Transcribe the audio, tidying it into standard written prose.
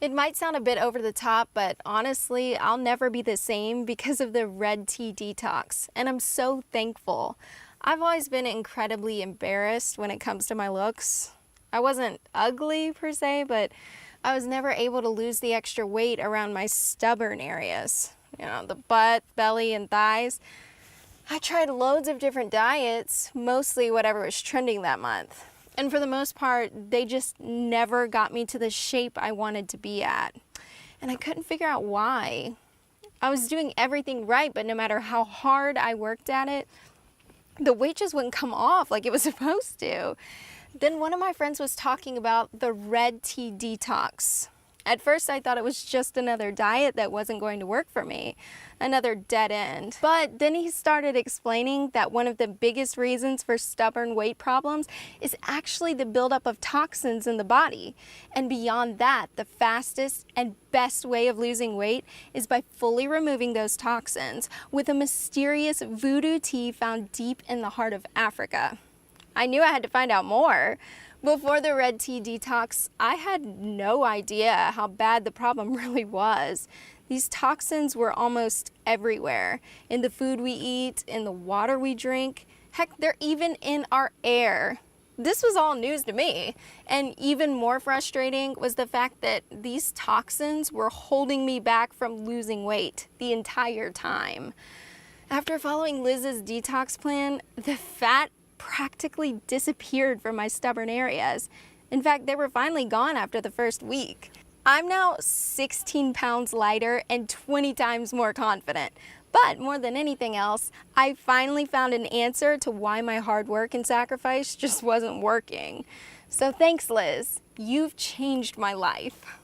It might sound a bit over the top, but honestly, I'll never be the same because of the Red Tea Detox, and I'm so thankful. I've always been incredibly embarrassed when it comes to my looks. I wasn't ugly per se, but I was never able to lose the extra weight around my stubborn areas. You know, the butt, belly, and thighs. I tried loads of different diets, mostly whatever was trending that month. And for the most part, they just never got me to the shape I wanted to be at. And I couldn't figure out why. I was doing everything right, but no matter how hard I worked at it, the weight just wouldn't come off like it was supposed to. Then one of my friends was talking about the Red Tea Detox. At first I thought it was just another diet that wasn't going to work for me, another dead end. But then he started explaining that one of the biggest reasons for stubborn weight problems is actually the buildup of toxins in the body. And beyond that, the fastest and best way of losing weight is by fully removing those toxins with a mysterious voodoo tea found deep in the heart of Africa. I knew I had to find out more. Before the Red Tea Detox, I had no idea how bad the problem really was. These toxins were almost everywhere, in the food we eat, in the water we drink. Heck, they're even in our air. This was all news to me. And even more frustrating was the fact that these toxins were holding me back from losing weight the entire time. After following Liz's detox plan, the fat practically disappeared from my stubborn areas. In fact, they were finally gone after the first week. I'm now 16 pounds lighter and 20 times more confident. But more than anything else, I finally found an answer to why my hard work and sacrifice just wasn't working. So thanks, Liz. You've changed my life.